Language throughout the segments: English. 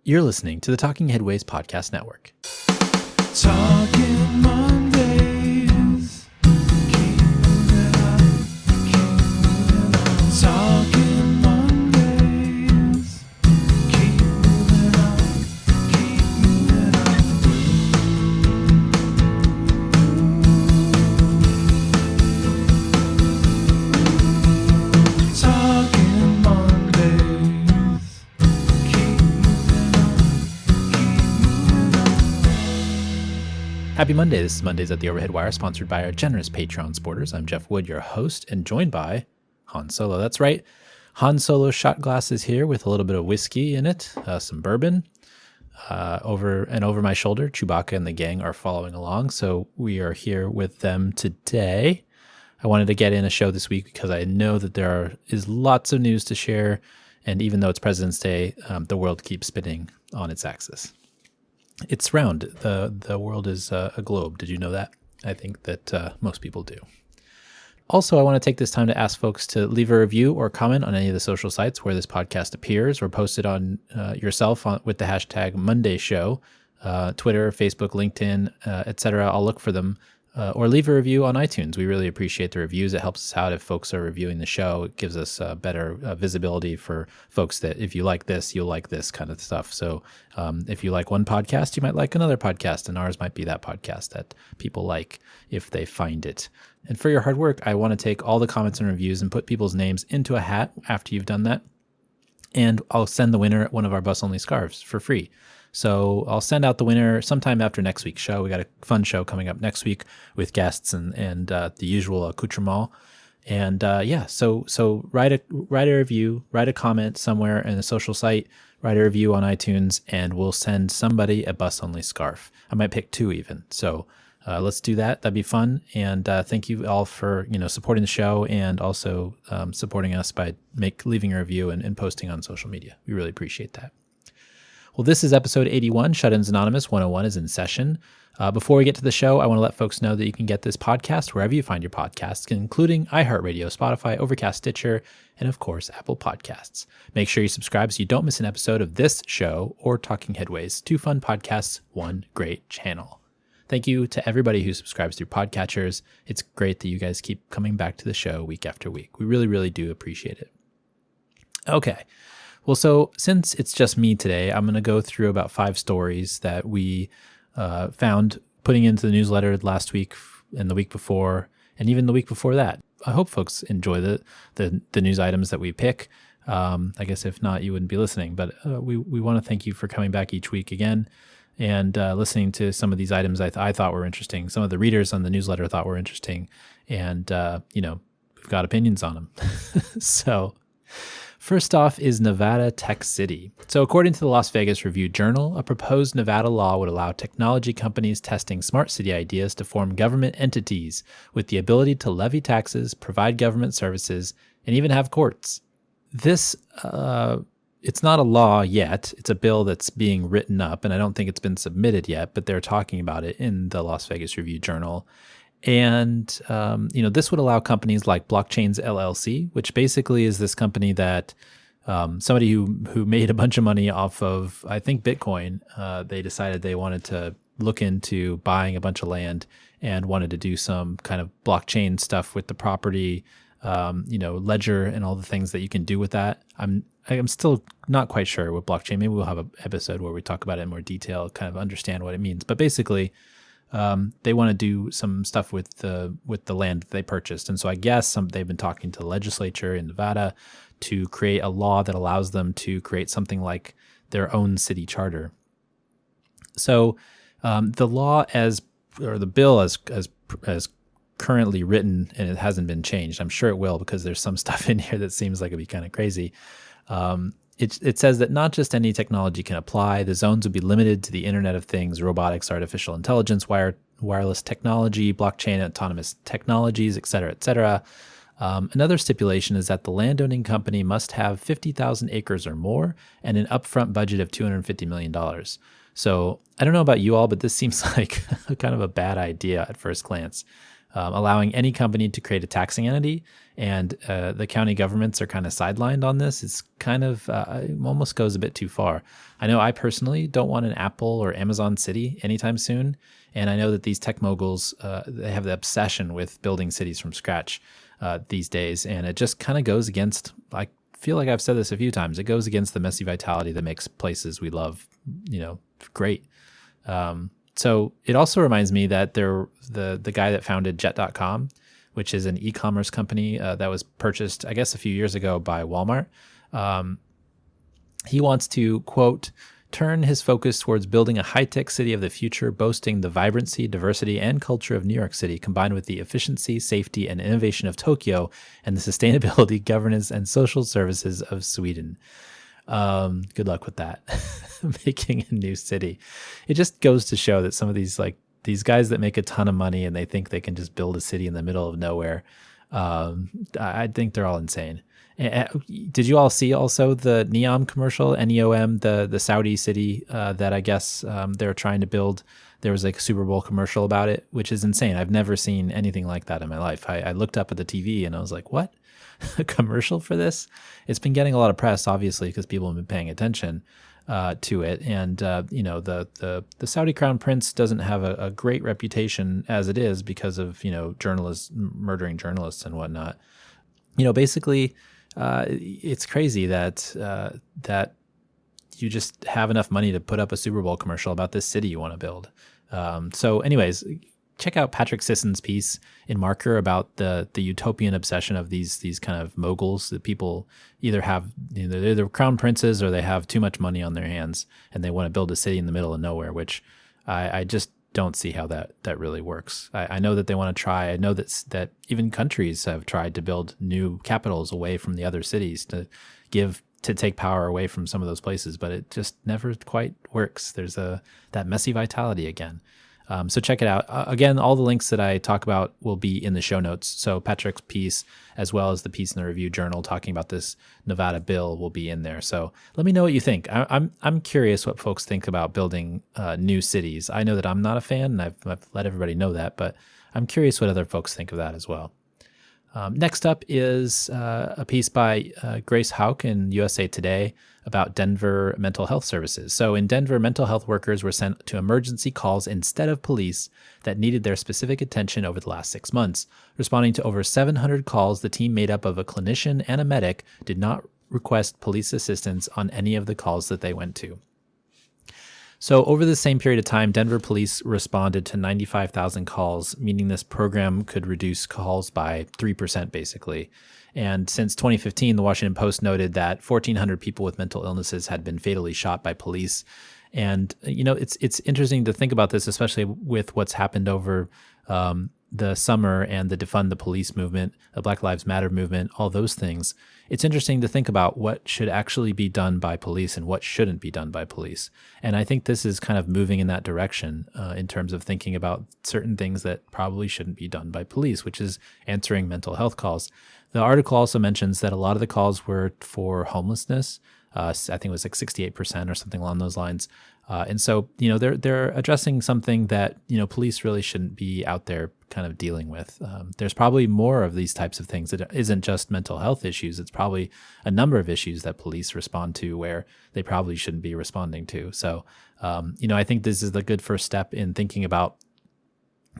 You're listening to the Talking Headways Podcast Network. Talking Mondays. Keep moving on. Keep moving on. Talking Mondays. Keep moving on. Keep moving on. Talking Mondays. Keep moving on. Happy Monday. This is Mondays at the Overhead Wire, sponsored by our generous Patreon supporters. I'm Jeff Wood, your host, and joined by Han Solo. That's right. Han Solo shot glasses here with a little bit of whiskey in it, some bourbon. Over my shoulder, Chewbacca and the gang are following along, so we are here with them today. I wanted to get in a show this week because I know that there is lots of news to share, and even though it's President's Day, the world keeps spinning on its axis. It's round. The world is a globe. Did you know that? I think that most people do. Also, I want to take this time to ask folks to leave a review or comment on any of the social sites where this podcast appears, or post it on yourself with the hashtag Monday Show, Twitter, Facebook, LinkedIn, etc. I'll look for them. Or leave a review on iTunes. We really appreciate the reviews. It helps us out if folks are reviewing the show. It gives us better visibility for folks that if you like this, you'll like this kind of stuff. So if you like one podcast, you might like another podcast, and ours might be that podcast that people like if they find it. And for your hard work, I want to take all the comments and reviews and put people's names into a hat after you've done that. And I'll send the winner one of our bus-only scarves for free. So I'll send out the winner sometime after next week's show. We got a fun show coming up next week with guests and the usual accoutrement. And so write a review, write a comment somewhere in a social site, write a review on iTunes, and we'll send somebody a bus-only scarf. I might pick two even. So let's do that. That'd be fun. And thank you all for supporting the show and also supporting us by leaving a review and posting on social media. We really appreciate that. Well, this is episode 81, Shut-ins Anonymous 101 is in session. Before we get to the show, I want to let folks know that you can get this podcast wherever you find your podcasts, including iHeartRadio, Spotify, Overcast, Stitcher, and of course, Apple Podcasts. Make sure you subscribe so you don't miss an episode of this show or Talking Headways. 2 fun podcasts, 1 great channel. Thank you to everybody who subscribes through podcatchers. It's great that you guys keep coming back to the show week after week. We really, really do appreciate it. Okay. Well, so since it's just me today, I'm going to go through about 5 stories that we found putting into the newsletter last week and the week before, and even the week before that. I hope folks enjoy the news items that we pick. I guess if not, you wouldn't be listening. But we want to thank you for coming back each week again and listening to some of these items I thought were interesting. Some of the readers on the newsletter thought were interesting, and we've got opinions on them. So. First off is Nevada Tech City. So according to the Las Vegas Review-Journal, a proposed Nevada law would allow technology companies testing smart city ideas to form government entities with the ability to levy taxes, provide government services, and even have courts. This, it's not a law yet. It's a bill that's being written up, and I don't think it's been submitted yet, but they're talking about it in the Las Vegas Review-Journal. And, this would allow companies like Blockchains LLC, which basically is this company that somebody who made a bunch of money off of, I think, Bitcoin, they decided they wanted to look into buying a bunch of land and wanted to do some kind of blockchain stuff with the property, ledger and all the things that you can do with that. I'm still not quite sure with blockchain. Maybe we'll have an episode where we talk about it in more detail, kind of understand what it means. But basically, they want to do some stuff with the land that they purchased. And so I guess they've been talking to the legislature in Nevada to create a law that allows them to create something like their own city charter. So the law the bill as currently written, and it hasn't been changed. I'm sure it will because there's some stuff in here that seems like it'd be kind of crazy. It says that not just any technology can apply. The zones would be limited to the Internet of Things, robotics, artificial intelligence, wireless technology, blockchain, autonomous technologies, et cetera, et cetera. Another stipulation is that the landowning company must have 50,000 acres or more and an upfront budget of $250 million. So I don't know about you all, but this seems like kind of a bad idea at first glance. allowing any company to create a taxing entity. And the county governments are kind of sidelined on this. It's kind of it almost goes a bit too far. I know I personally don't want an Apple or Amazon city anytime soon. And I know that these tech moguls, they have the obsession with building cities from scratch these days. And it just kind of goes against, I feel like I've said this a few times, it goes against the messy vitality that makes places we love, great. So it also reminds me that the guy that founded Jet.com, which is an e-commerce company that was purchased, I guess, a few years ago by Walmart. He wants to, quote, turn his focus towards building a high-tech city of the future, boasting the vibrancy, diversity, and culture of New York City, combined with the efficiency, safety, and innovation of Tokyo, and the sustainability, governance, and social services of Sweden. Good luck with that. Making a new city. It just goes to show that some of these guys that make a ton of money and they think they can just build a city in the middle of nowhere. I think they're all insane. Did you all see also the NEOM commercial, NEOM, the Saudi city that I guess they're trying to build? There was like a Super Bowl commercial about it, which is insane. I've never seen anything like that in my life. I looked up at the TV and I was like, what? A commercial for this? It's been getting a lot of press, obviously, because people have been paying attention to it. And, the Saudi crown prince doesn't have a great reputation as it is because of, journalists murdering journalists and whatnot. Basically, it's crazy that you just have enough money to put up a Super Bowl commercial about this city you want to build. So anyways, check out Patrick Sisson's piece in Marker about the utopian obsession of these kind of moguls that people either have, they're the crown princes or they have too much money on their hands and they want to build a city in the middle of nowhere, which I just don't see how that really works. I know that they want to try. I know that even countries have tried to build new capitals away from the other cities to take power away from some of those places, but it just never quite works. There's that messy vitality again. So check it out. Again, all the links that I talk about will be in the show notes. So Patrick's piece, as well as the piece in the Review Journal talking about this Nevada bill, will be in there. So let me know what you think. I'm curious what folks think about building new cities. I know that I'm not a fan, and I've let everybody know that, but I'm curious what other folks think of that as well. Next up is a piece by Grace Hauk in USA Today about Denver mental health services. So in Denver, mental health workers were sent to emergency calls instead of police that needed their specific attention over the last 6 months. Responding to over 700 calls, the team made up of a clinician and a medic did not request police assistance on any of the calls that they went to. So over the same period of time, Denver police responded to 95,000 calls, meaning this program could reduce calls by 3%, basically. And since 2015, the Washington Post noted that 1,400 people with mental illnesses had been fatally shot by police. And, it's interesting to think about this, especially with what's happened over the summer and the defund the police movement, the Black Lives Matter movement, all those things. It's interesting to think about what should actually be done by police and what shouldn't be done by police. And I think this is kind of moving in that direction in terms of thinking about certain things that probably shouldn't be done by police, which is answering mental health calls. The article also mentions that a lot of the calls were for homelessness. I think it was like 68% or something along those lines. And so, they're addressing something that, police really shouldn't be out there kind of dealing with. There's probably more of these types of things that isn't just mental health issues. It's probably a number of issues that police respond to where they probably shouldn't be responding to. So, I think this is the good first step in thinking about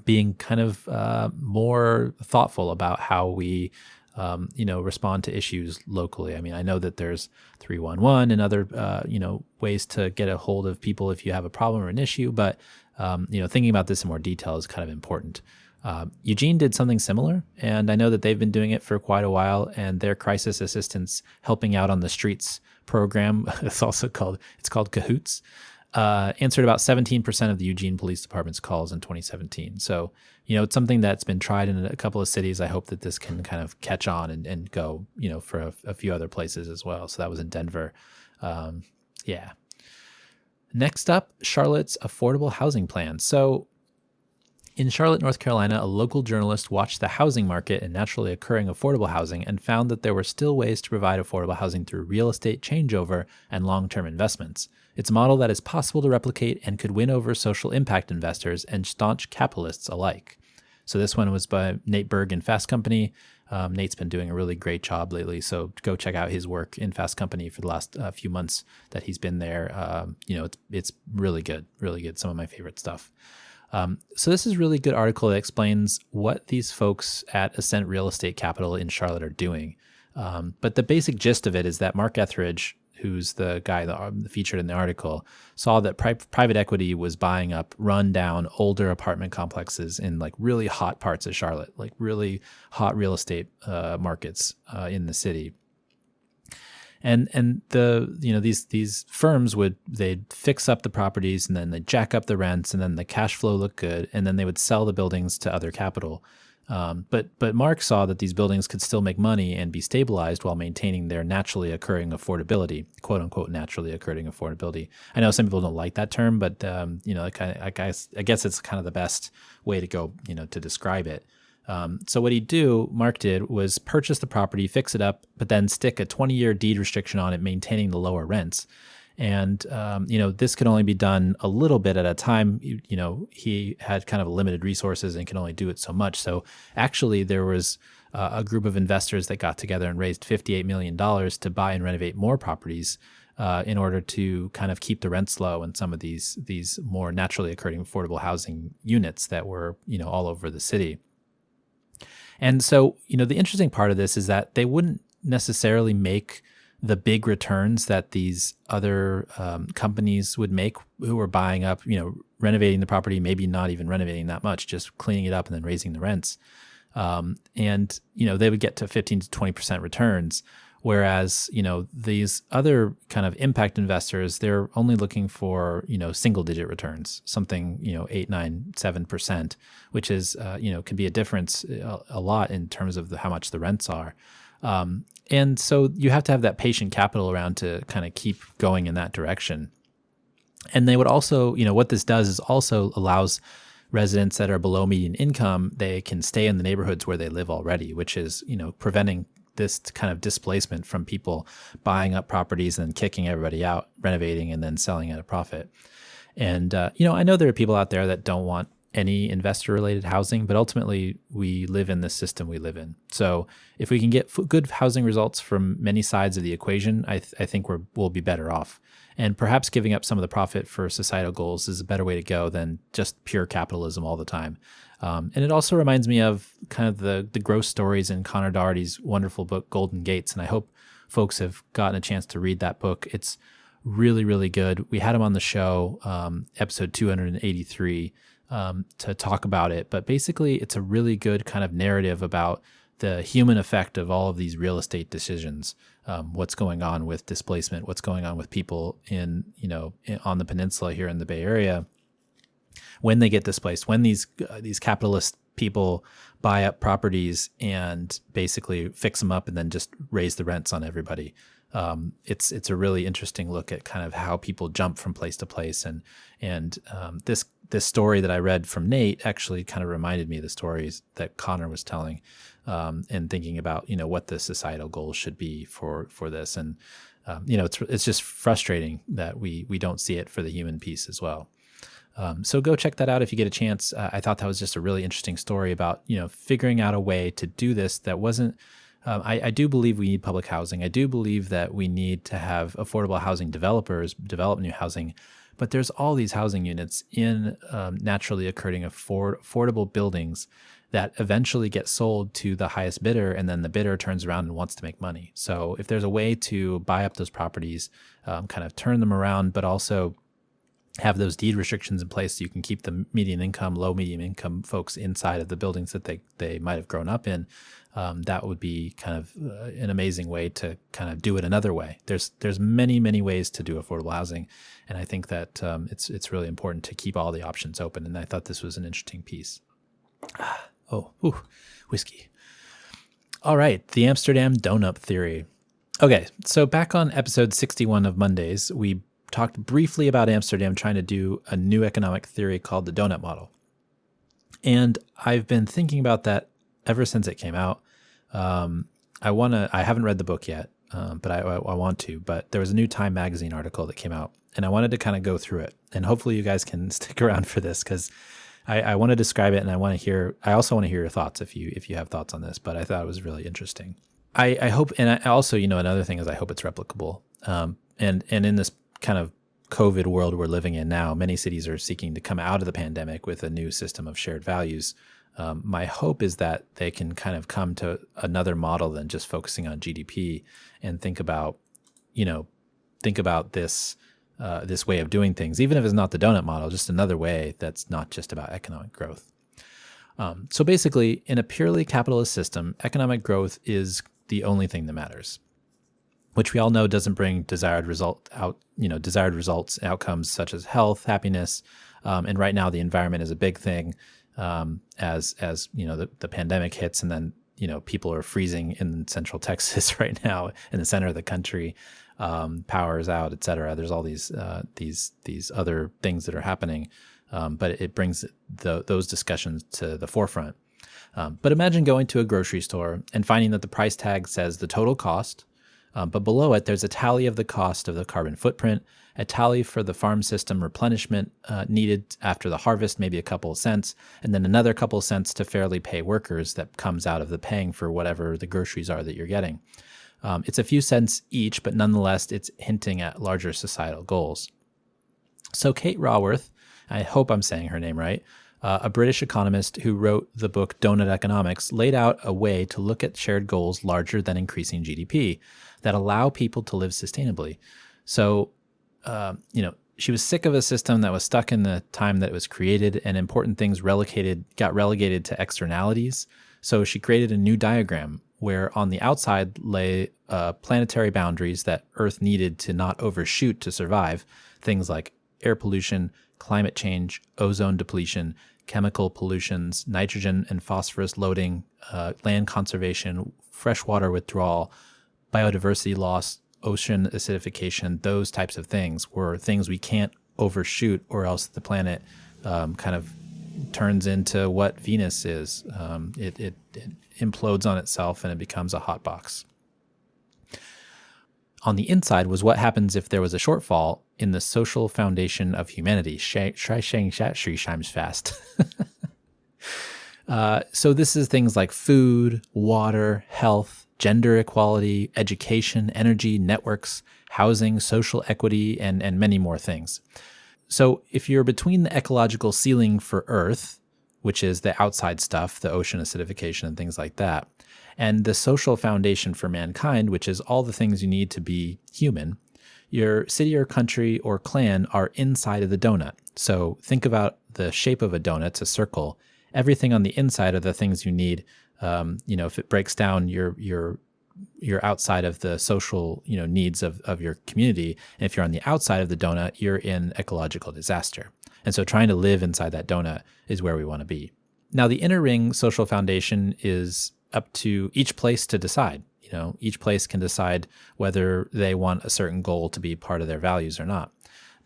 being kind of more thoughtful about how we respond to issues locally. I mean, I know that there's 311 and other, ways to get a hold of people if you have a problem or an issue, but, thinking about this in more detail is kind of important. Eugene did something similar, and I know that they've been doing it for quite a while, and their crisis assistance helping out on the streets program, it's called Cahoots, answered about 17% of the Eugene Police Department's calls in 2017. So, it's something that's been tried in a couple of cities. I hope that this can kind of catch on and go, for a few other places as well. So that was in Denver. Yeah. Next up, Charlotte's affordable housing plan. So in Charlotte, North Carolina, a local journalist watched the housing market and naturally occurring affordable housing and found that there were still ways to provide affordable housing through real estate changeover and long-term investments. It's a model that is possible to replicate and could win over social impact investors and staunch capitalists alike. So this one was by Nate Berg in Fast Company. Nate's been doing a really great job lately, so go check out his work in Fast Company for the last few months that he's been there. It's really good, really good. Some of my favorite stuff. So this is a really good article that explains what these folks at Ascent Real Estate Capital in Charlotte are doing. But the basic gist of it is that Mark Etheridge, who's the guy that featured in the article, saw that private equity was buying up run-down older apartment complexes in like really hot parts of Charlotte, like really hot real estate markets in the city. And these firms they'd fix up the properties and then they'd jack up the rents and then the cash flow looked good and then they would sell the buildings to other capital. But Mark saw that these buildings could still make money and be stabilized while maintaining their naturally occurring affordability, quote unquote, naturally occurring affordability. I know some people don't like that term, but I guess it's kind of the best way to go, to describe it. So what Mark did was purchase the property, fix it up, but then stick a 20-year deed restriction on it, maintaining the lower rents. And, this could only be done a little bit at a time. He had kind of limited resources and can only do it so much. So actually there was a group of investors that got together and raised $58 million to buy and renovate more properties in order to kind of keep the rents low in some of these more naturally occurring affordable housing units that were, all over the city. And so, the interesting part of this is that they wouldn't necessarily make the big returns that these other companies would make who were buying up, renovating the property, maybe not even renovating that much, just cleaning it up and then raising the rents. They would get to 15 to 20% returns. Whereas, these other kind of impact investors, they're only looking for, single digit returns, something, 8, 9, 7%, which is, can be a difference a lot in terms of how much the rents are. And so you have to have that patient capital around to kind of keep going in that direction. And they would also, what this does is also allows residents that are below median income, they can stay in the neighborhoods where they live already, which is, preventing this kind of displacement from people buying up properties and then kicking everybody out, renovating and then selling at a profit. And, I know there are people out there that don't want any investor-related housing, but ultimately we live in this system we live in. So if we can get good housing results from many sides of the equation, I think we'll be better off. And perhaps giving up some of the profit for societal goals is a better way to go than just pure capitalism all the time. And it also reminds me of kind of the growth stories in Connor Doherty's wonderful book, Golden Gates. And I hope folks have gotten a chance to read that book. It's really, really good. We had him on the show, episode 283, to talk about it. But basically, it's a really good kind of narrative about the human effect of all of these real estate decisions. What's going on with displacement, what's going on with people on the peninsula here in the Bay Area when they get displaced, when these capitalist people buy up properties and basically fix them up and then just raise the rents on everybody. It's a really interesting look at kind of how people jump from place to place. And this story that I read from Nate actually kind of reminded me of the stories that Connor was telling, and thinking about, what the societal goals should be for this. And, it's just frustrating that we don't see it for the human piece as well. So go check that out if you get a chance. I thought that was just a really interesting story about, figuring out a way to do this that wasn't, I do believe we need public housing. I do believe that we need to have affordable housing developers develop new housing, but there's all these housing units in naturally occurring affordable buildings that eventually get sold to the highest bidder, and then the bidder turns around and wants to make money. So if there's a way to buy up those properties, kind of turn them around, but also have those deed restrictions in place so you can keep the low medium income folks inside of the buildings that they might have grown up in, that would be kind of an amazing way to kind of do it another way. There's many, many ways to do affordable housing, and I think that it's really important to keep all the options open, and I thought this was an interesting piece. Whiskey. All right, the Amsterdam donut theory. Okay, so back on episode 61 of Mondays, we talked briefly about Amsterdam trying to do a new economic theory called the donut model. And I've been thinking about that ever since it came out. I haven't read the book yet, but I want to. But there was a new Time magazine article that came out, and I wanted to kind of go through it. And hopefully you guys can stick around for this, because I want to describe it, and I also want to hear your thoughts if you have thoughts on this. But I thought it was really interesting. I hope, and I also, another thing is I hope it's replicable. And in this kind of COVID world we're living in now, many cities are seeking to come out of the pandemic with a new system of shared values. My hope is that they can kind of come to another model than just focusing on GDP and think about this this way of doing things, even if it's not the donut model, just another way that's not just about economic growth. So basically, in a purely capitalist system, economic growth is the only thing that matters, which we all know doesn't bring desired results, outcomes such as health, happiness, and right now the environment is a big thing. As the pandemic hits, and then people are freezing in central Texas right now in the center of the country, power is out, et cetera. There's all these other things that are happening, but it brings those discussions to the forefront. But imagine going to a grocery store and finding that the price tag says the total cost, but below it there's a tally of the cost of the carbon footprint, a tally for the farm system replenishment needed after the harvest, maybe a couple of cents, and then another couple of cents to fairly pay workers that comes out of the paying for whatever the groceries are that you're getting. It's a few cents each, but nonetheless, it's hinting at larger societal goals. So Kate Raworth, I hope I'm saying her name right, a British economist who wrote the book Donut Economics, laid out a way to look at shared goals larger than increasing GDP that allow people to live sustainably. So, she was sick of a system that was stuck in the time that it was created, and important things got relegated to externalities. So she created a new diagram where on the outside lay planetary boundaries that Earth needed to not overshoot to survive, things like air pollution, climate change, ozone depletion, chemical pollutions, nitrogen and phosphorus loading, land conservation, freshwater withdrawal, biodiversity loss, ocean acidification. Those types of things were things we can't overshoot, or else the planet kind of turns into what Venus is. It implodes on itself and it becomes a hot box. On the inside was what happens if there was a shortfall in the social foundation of humanity. Try saying that 3 times fast. So this is things like food, water, health, gender equality, education, energy, networks, housing, social equity, and many more things. So if you're between the ecological ceiling for Earth, which is the outside stuff, the ocean acidification and things like that, and the social foundation for mankind, which is all the things you need to be human, your city or country or clan are inside of the donut. So think about the shape of a donut, it's a circle. Everything on the inside are the things you need. If it breaks down, you're outside of the social, needs of your community. And if you're on the outside of the donut, you're in ecological disaster. And so trying to live inside that donut is where we want to be. Now, the inner ring social foundation is up to each place to decide. Each place can decide whether they want a certain goal to be part of their values or not.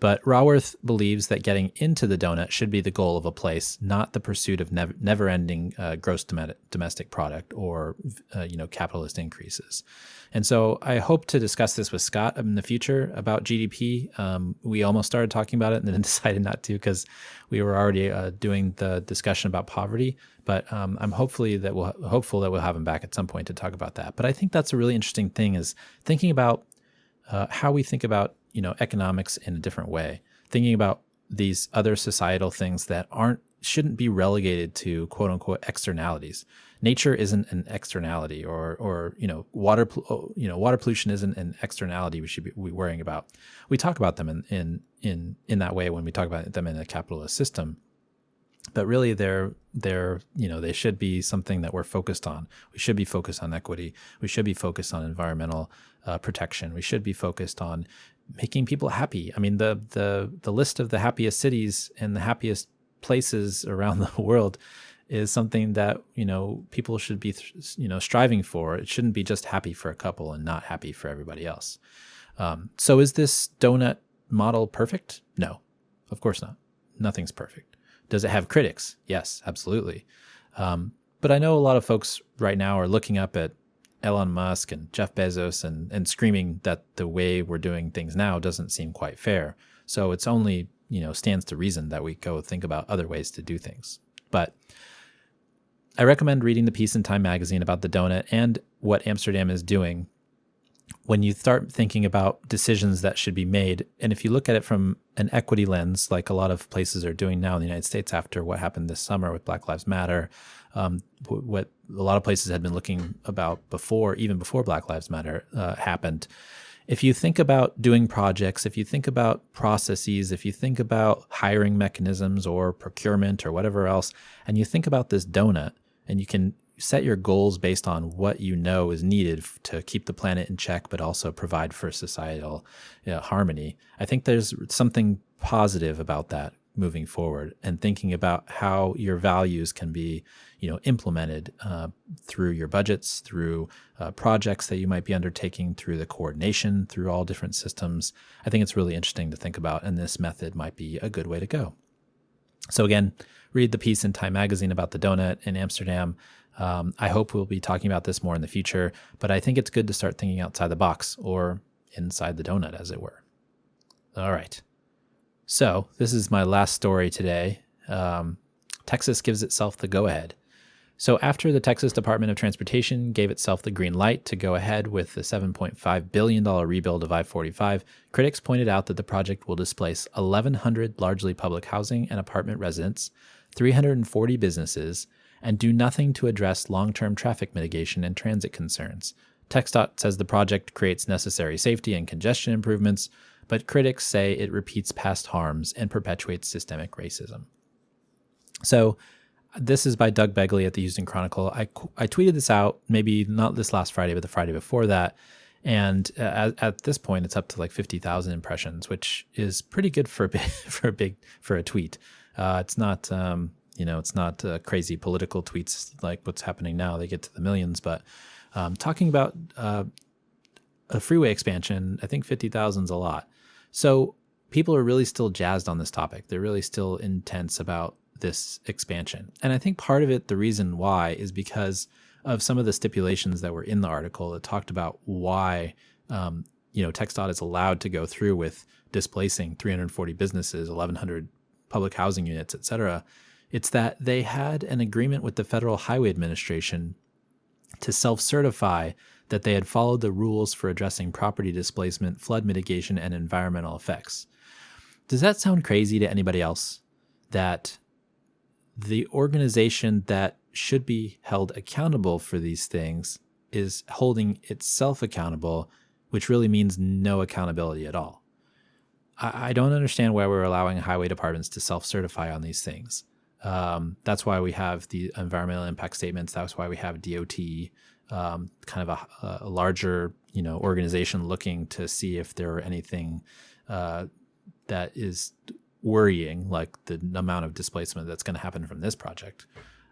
But Raworth believes that getting into the donut should be the goal of a place, not the pursuit of never-ending gross domestic product or capitalist increases. And so I hope to discuss this with Scott in the future about GDP. We almost started talking about it and then decided not to because we were already doing the discussion about poverty. But I'm hopeful that we'll have him back at some point to talk about that. But I think that's a really interesting thing, is thinking about how we think about economics in a different way, thinking about these other societal things that shouldn't be relegated to quote unquote externalities. Nature isn't an externality, or water pollution isn't an externality we should be worrying about. We talk about them in that way when we talk about them in a capitalist system, but really they should be something that we're focused on. We should be focused on equity. We should be focused on environmental protection. We should be focused on making people happy. I mean, the list of the happiest cities and the happiest places around the world is something that people should be striving for. It shouldn't be just happy for a couple and not happy for everybody else. So is this donut model perfect? No, of course not. Nothing's perfect. Does it have critics? Yes, absolutely. But I know a lot of folks right now are looking up at Elon Musk and Jeff Bezos and screaming that the way we're doing things now doesn't seem quite fair. So it's only stands to reason that we go think about other ways to do things. But I recommend reading the piece in Time magazine about the donut and what Amsterdam is doing when you start thinking about decisions that should be made. And if you look at it from an equity lens, like a lot of places are doing now in the United States after what happened this summer with Black Lives Matter, what a lot of places had been looking about before, even before Black Lives Matter happened. If you think about doing projects, if you think about processes, if you think about hiring mechanisms or procurement or whatever else, and you think about this donut, and you can set your goals based on what you know is needed to keep the planet in check, but also provide for societal harmony. I think there's something positive about that moving forward, and thinking about how your values can be, implemented through your budgets, through projects that you might be undertaking, through the coordination, through all different systems. I think it's really interesting to think about, and this method might be a good way to go. So again, read the piece in Time magazine about the donut in Amsterdam. I hope we'll be talking about this more in the future, but I think it's good to start thinking outside the box, or inside the donut, as it were. All right. So this is my last story today. Texas gives itself the go-ahead. So after the Texas Department of Transportation gave itself the green light to go ahead with the $7.5 billion rebuild of I-45, critics pointed out that the project will displace 1,100 largely public housing and apartment residents, 340 businesses, and do nothing to address long-term traffic mitigation and transit concerns. TxDOT says the project creates necessary safety and congestion improvements, but critics say it repeats past harms and perpetuates systemic racism. So this is by Doug Begley at the Houston Chronicle. I tweeted this out, maybe not this last Friday, but the Friday before that. And at this point, it's up to like 50,000 impressions, which is pretty good for a tweet. It's not it's not crazy political tweets like what's happening now. They get to the millions, but talking about a freeway expansion, I think 50,000 is a lot. So people are really still jazzed on this topic. They're really still intense about this expansion. And I think part of it, the reason why, is because of some of the stipulations that were in the article that talked about why, TxDOT is allowed to go through with displacing 340 businesses, 1,100 public housing units, et cetera. It's that they had an agreement with the Federal Highway Administration to self-certify that they had followed the rules for addressing property displacement, flood mitigation, and environmental effects. Does that sound crazy to anybody else? That the organization that should be held accountable for these things is holding itself accountable, which really means no accountability at all. I don't understand why we're allowing highway departments to self-certify on these things. That's why we have the environmental impact statements. That's why we have DOT, kind of a larger, organization looking to see if there are anything that is worrying, like the amount of displacement that's going to happen from this project.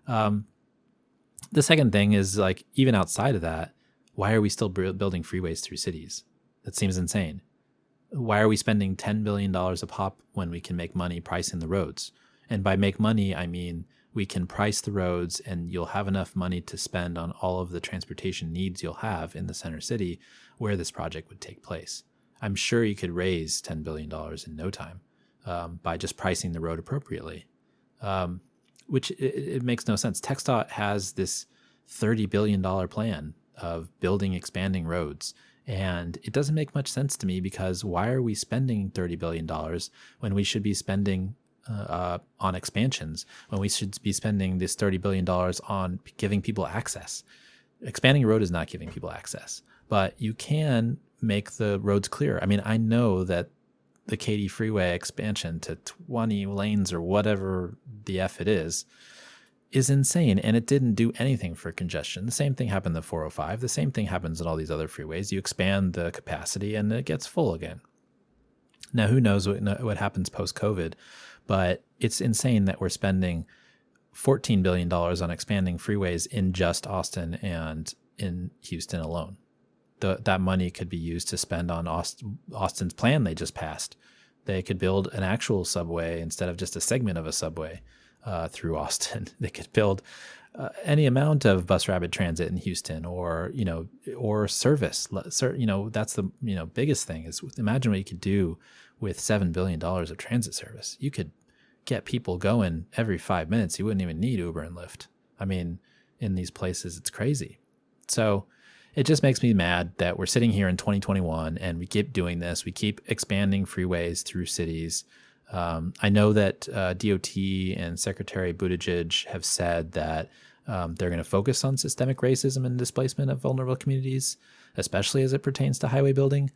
The second thing is, like, even outside of that, why are we still building freeways through cities? That seems insane. Why are we spending $10 billion a pop when we can make money pricing the roads? And by make money, I mean we can price the roads and you'll have enough money to spend on all of the transportation needs you'll have in the center city where this project would take place. I'm sure you could raise $10 billion in no time by just pricing the road appropriately, which it makes no sense. TxDOT has this $30 billion plan of building, expanding roads. And it doesn't make much sense to me, because why are we spending $30 billion when we should be spending on expansions, when we should be spending this $30 billion on giving people access? Expanding a road is not giving people access, but you can make the roads clear. I mean, I know that the Katy Freeway expansion to 20 lanes or whatever the F it is insane, and it didn't do anything for congestion. The same thing happened to 405. The same thing happens in all these other freeways. You expand the capacity and it gets full again. Now, who knows what happens post-COVID, but it's insane that we're spending $14 billion on expanding freeways in just Austin and in Houston alone. That money could be used to spend on Austin's plan they just passed. They could build an actual subway instead of just a segment of a subway through Austin. They could build any amount of bus rapid transit in Houston, or service. That's the biggest thing is, imagine what you could do with $7 billion of transit service, you could get people going every 5 minutes. You wouldn't even need Uber and Lyft. I mean, in these places, it's crazy. So it just makes me mad that we're sitting here in 2021 and we keep doing this. We keep expanding freeways through cities. I know that DOT and Secretary Buttigieg have said that they're going to focus on systemic racism and displacement of vulnerable communities, especially as it pertains to highway building.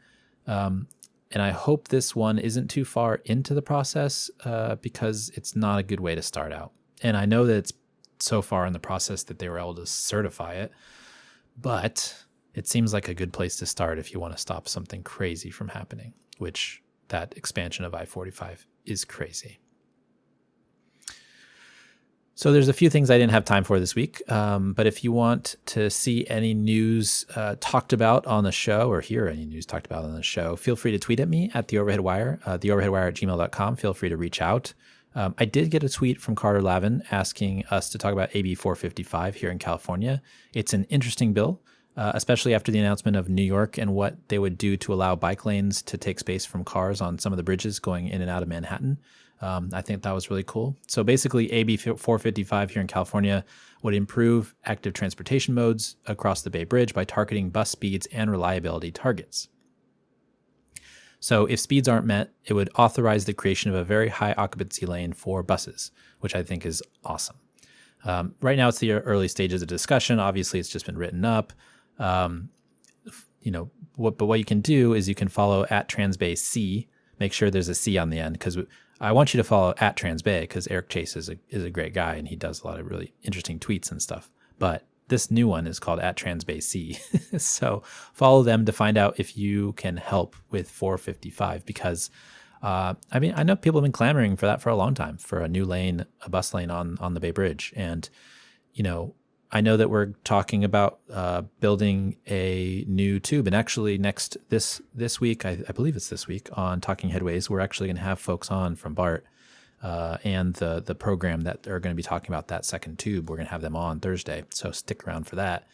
And I hope this one isn't too far into the process because it's not a good way to start out. And I know that it's so far in the process that they were able to certify it, but it seems like a good place to start if you want to stop something crazy from happening, which that expansion of I-45 is crazy. So there's a few things I didn't have time for this week, but if you want to see any news talked about on the show or hear any news talked about on the show, feel free to tweet at me at The Overhead Wire, theoverheadwire@gmail.com. Feel free to reach out. I did get a tweet from Carter Lavin asking us to talk about AB 455 here in California. It's an interesting bill, especially after the announcement of New York and what they would do to allow bike lanes to take space from cars on some of the bridges going in and out of Manhattan. I think that was really cool. So basically, AB 455 here in California would improve active transportation modes across the Bay Bridge by targeting bus speeds and reliability targets. So if speeds aren't met, it would authorize the creation of a very high occupancy lane for buses, which I think is awesome. Right now, it's the early stages of discussion. Obviously, it's just been written up. But what you can do is you can follow at TransBayC. Make sure there's a C on the end, because I want you to follow at TransBay because Eric Chase is a great guy and he does a lot of really interesting tweets and stuff. But this new one is called at TransBayC. So follow them to find out if you can help with 455 because I know people have been clamoring for that for a long time, for a new lane, a bus lane on the Bay Bridge. And, I know that we're talking about building a new tube, and actually this week, I believe it's this week on Talking Headways, we're actually going to have folks on from BART and the program that are going to be talking about that second tube. We're going to have them on Thursday, so stick around for that.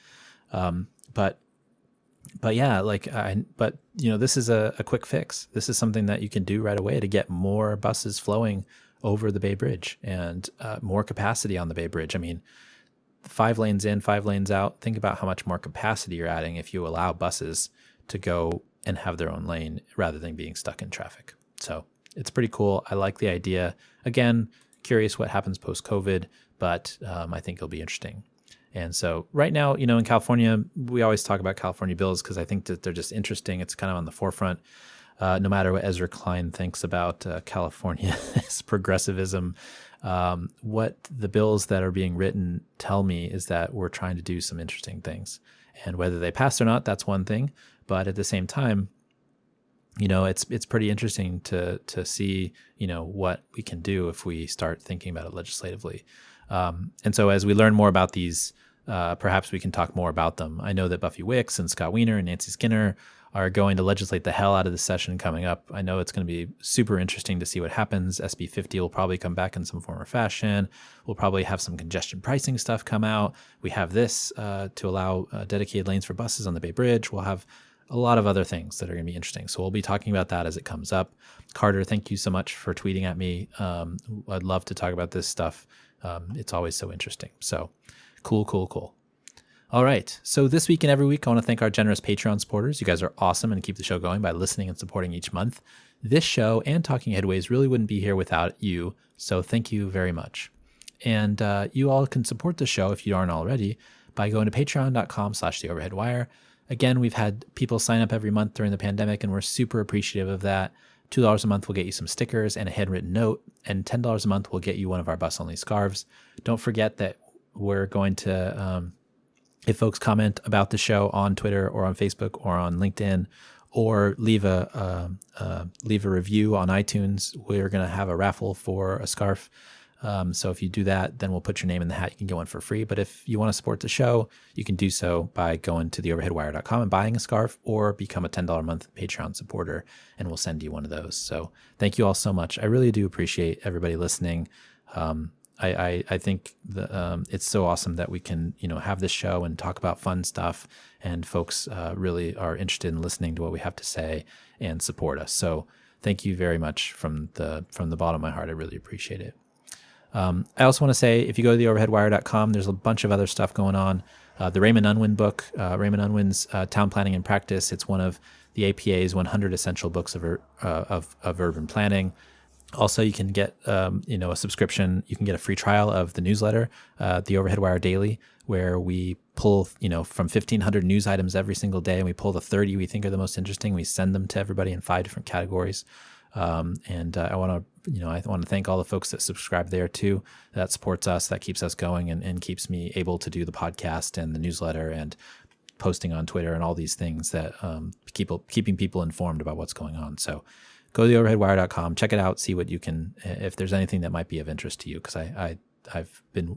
But this is a quick fix. This is something that you can do right away to get more buses flowing over the Bay Bridge and more capacity on the Bay Bridge. I mean, 5 lanes in, 5 lanes out. Think about how much more capacity you're adding if you allow buses to go and have their own lane rather than being stuck in traffic. So it's pretty cool. I like the idea. Again, curious what happens post-COVID, but I think it'll be interesting. And so right now, in California, we always talk about California bills because I think that they're just interesting. It's kind of on the forefront. No matter what Ezra Klein thinks about California's progressivism, what the bills that are being written tell me is that we're trying to do some interesting things. And whether they pass or not, that's one thing. But at the same time, it's pretty interesting to see, what we can do if we start thinking about it legislatively. And so as we learn more about these, perhaps we can talk more about them. I know that Buffy Wicks and Scott Wiener and Nancy Skinner are going to legislate the hell out of the session coming up. I know it's going to be super interesting to see what happens. SB 50 will probably come back in some form or fashion. We'll probably have some congestion pricing stuff come out. We have this to allow dedicated lanes for buses on the Bay Bridge. We'll have a lot of other things that are going to be interesting. So we'll be talking about that as it comes up. Carter, thank you so much for tweeting at me. I'd love to talk about this stuff. It's always so interesting. So cool. All right. So this week and every week, I want to thank our generous Patreon supporters. You guys are awesome and keep the show going by listening and supporting each month. This show and Talking Headways really wouldn't be here without you. So thank you very much. And you all can support the show if you aren't already by going to patreon.com/theoverheadwire. Again, we've had people sign up every month during the pandemic, and we're super appreciative of that. $2 a month will get you some stickers and a handwritten note, and $10 a month will get you one of our bus-only scarves. Don't forget that we're going to... if folks comment about the show on Twitter or on Facebook or on LinkedIn, or leave a review on iTunes, we're going to have a raffle for a scarf. So if you do that, then we'll put your name in the hat. You can get one for free. But if you want to support the show, you can do so by going to theoverheadwire.com and buying a scarf, or become a $10 a month Patreon supporter, and we'll send you one of those. So thank you all so much. I really do appreciate everybody listening. I think it's so awesome that we can, have this show and talk about fun stuff, and folks really are interested in listening to what we have to say and support us. So thank you very much from the bottom of my heart. I really appreciate it. I also want to say, if you go to theoverheadwire.com, there's a bunch of other stuff going on. The Raymond Unwin book, Raymond Unwin's Town Planning and Practice. It's one of the APA's 100 essential books of urban planning. Also, you can get a subscription. You can get a free trial of the newsletter, the Overhead Wire Daily, where we pull from 1,500 news items every single day, and we pull the 30 we think are the most interesting. We send them to everybody in 5 different categories. I want to thank all the folks that subscribe there too. That supports us, that keeps us going, and keeps me able to do the podcast and the newsletter and posting on Twitter and all these things that keeping people informed about what's going on. So go to theoverheadwire.com, check it out, see what you can, if there's anything that might be of interest to you, because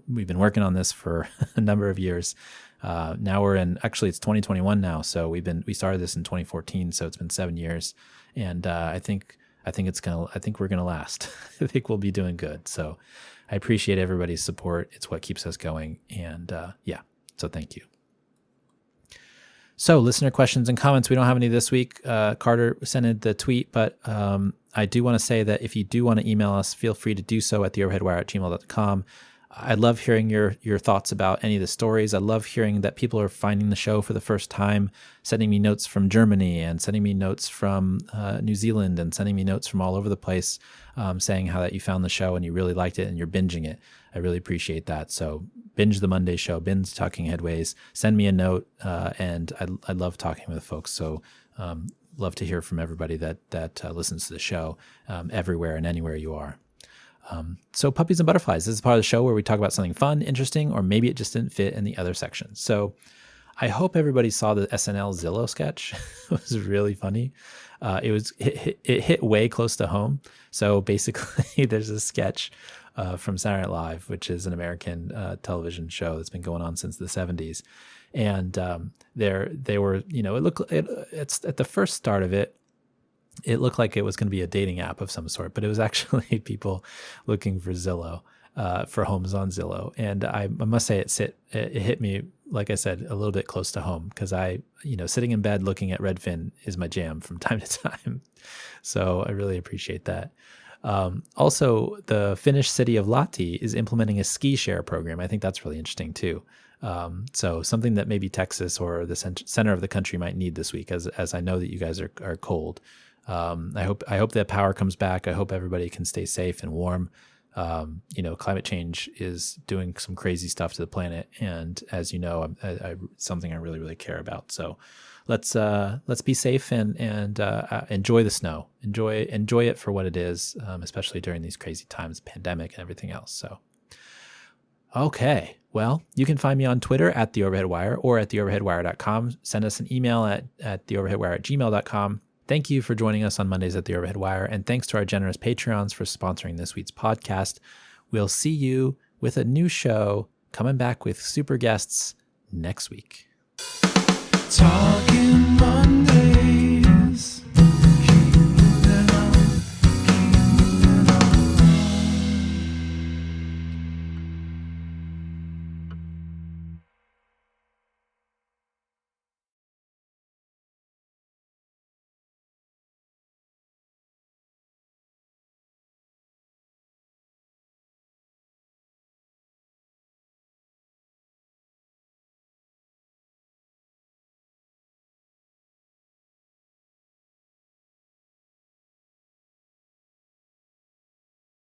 we've been working on this for a number of years. Now actually it's 2021 now, so we started this in 2014, so it's been 7 years, and I think we're gonna last. I think we'll be doing good. So I appreciate everybody's support. It's what keeps us going, and so thank you. So listener questions and comments. We don't have any this week. Carter sent in the tweet, but I do want to say that if you do want to email us, feel free to do so at theoverheadwire@gmail.com. I love hearing your thoughts about any of the stories. I love hearing that people are finding the show for the first time, sending me notes from Germany and sending me notes from New Zealand and sending me notes from all over the place, saying how that you found the show and you really liked it and you're binging it. I really appreciate that. So binge the Monday show, binge Talking Headways, send me a note, and I love talking with folks. So love to hear from everybody that listens to the show everywhere and anywhere you are. So Puppies and Butterflies, this is part of the show where we talk about something fun, interesting, or maybe it just didn't fit in the other sections. So I hope everybody saw the SNL Zillow sketch. It was really funny. It hit way close to home. So basically there's a sketch from Saturday Night Live, which is an American television show that's been going on since the 70s. And they were, it's at the first start of it, it looked like it was going to be a dating app of some sort, but it was actually people looking for Zillow, for homes on Zillow. And I must say it hit me, like I said, a little bit close to home, because sitting in bed looking at Redfin is my jam from time to time. So I really appreciate that. Also, the Finnish city of Lahti is implementing a ski share program. I think that's really interesting too. So something that maybe Texas or the center of the country might need this week, as I know that you guys are cold. I hope that power comes back. I hope everybody can stay safe and warm. Climate change is doing some crazy stuff to the planet, and as you know, something I really, really care about. So let's be safe and enjoy the snow. Enjoy it for what it is, especially during these crazy times, pandemic and everything else. So, okay. Well, you can find me on Twitter at @TheOverheadWire or at theoverheadwire.com. Send us an email at theoverheadwire@gmail.com. Thank you for joining us on Mondays at The Overhead Wire, and thanks to our generous Patreons for sponsoring this week's podcast. We'll see you with a new show coming back with super guests next week. Talking Monday.